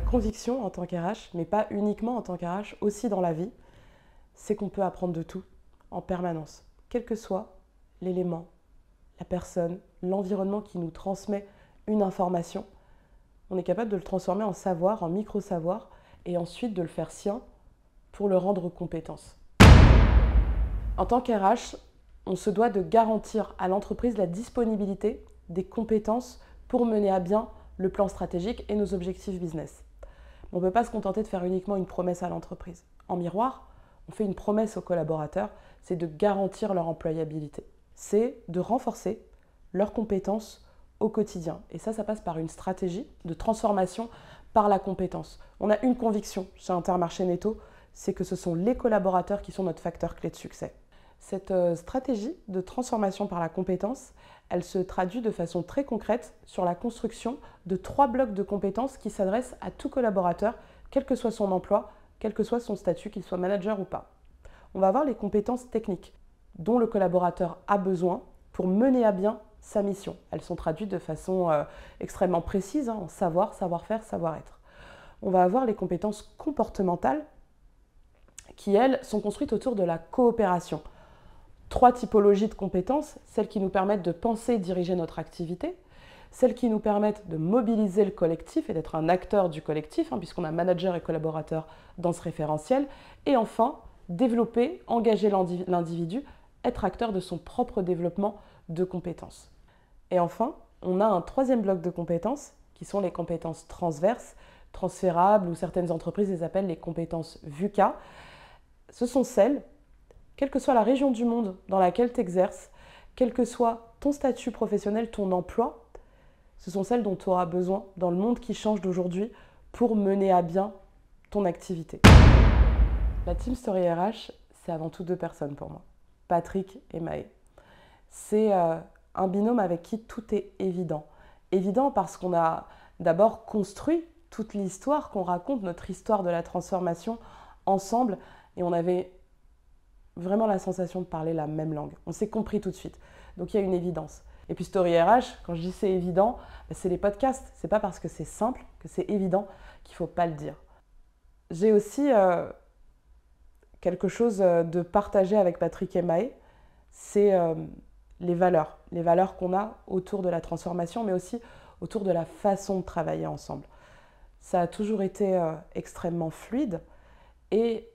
conviction en tant qu'RH, mais pas uniquement en tant qu'RH, aussi dans la vie, c'est qu'on peut apprendre de tout en permanence, quel que soit l'élément, la personne, l'environnement qui nous transmet une information. On est capable de le transformer en savoir, en micro-savoir, et ensuite de le faire sien pour le rendre compétence. En tant qu'RH, on se doit de garantir à l'entreprise la disponibilité des compétences pour mener à bien le plan stratégique et nos objectifs business. On ne peut pas se contenter de faire uniquement une promesse à l'entreprise. En miroir, on fait une promesse aux collaborateurs, c'est de garantir leur employabilité. C'est de renforcer leurs compétences au quotidien. Et ça passe par une stratégie de transformation par la compétence. On a une conviction chez Intermarché Netto, c'est que ce sont les collaborateurs qui sont notre facteur clé de succès. Cette stratégie de transformation par la compétence, elle se traduit de façon très concrète sur la construction de 3 blocs de compétences qui s'adressent à tout collaborateur, quel que soit son emploi, quel que soit son statut, qu'il soit manager ou pas. On va avoir les compétences techniques dont le collaborateur a besoin pour mener à bien sa mission. Elles sont traduites de façon extrêmement précise, en savoir, savoir-faire, savoir-être. On va avoir les compétences comportementales qui, elles, sont construites autour de la coopération. 3 typologies de compétences, celles qui nous permettent de penser et diriger notre activité, celles qui nous permettent de mobiliser le collectif et d'être un acteur du collectif, puisqu'on a manager et collaborateur dans ce référentiel, et enfin, développer, engager l'individu, être acteur de son propre développement de compétences. Et enfin, on a un 3e bloc de compétences, qui sont les compétences transverses, transférables, ou certaines entreprises les appellent les compétences VUCA. Ce sont celles, quelle que soit la région du monde dans laquelle tu exerces, quel que soit ton statut professionnel, ton emploi, ce sont celles dont tu auras besoin dans le monde qui change d'aujourd'hui pour mener à bien ton activité. La Team Story RH, c'est avant tout 2 personnes pour moi, Patrick et Maë. C'est un binôme avec qui tout est évident. Évident parce qu'on a d'abord construit toute l'histoire qu'on raconte, notre histoire de la transformation ensemble, et on avait vraiment la sensation de parler la même langue. On s'est compris tout de suite. Donc il y a une évidence. Et puis Story RH, quand je dis c'est évident, c'est les podcasts. C'est pas parce que c'est simple que c'est évident qu'il ne faut pas le dire. J'ai aussi quelque chose de partagé avec Patrick et Maë, c'est les valeurs qu'on a autour de la transformation, mais aussi autour de la façon de travailler ensemble. Ça a toujours été extrêmement fluide et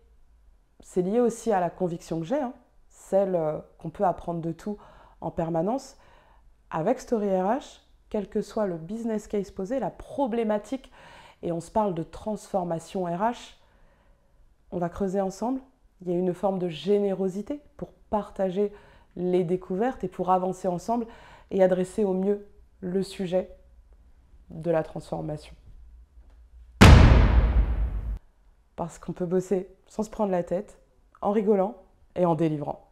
c'est lié aussi à la conviction que j'ai, celle qu'on peut apprendre de tout en permanence. Avec Story RH, quel que soit le business case posé, la problématique, et on se parle de transformation RH, on va creuser ensemble. Il y a une forme de générosité pour partager les découvertes et pour avancer ensemble et adresser au mieux le sujet de la transformation. Parce qu'on peut bosser sans se prendre la tête, en rigolant et en délivrant.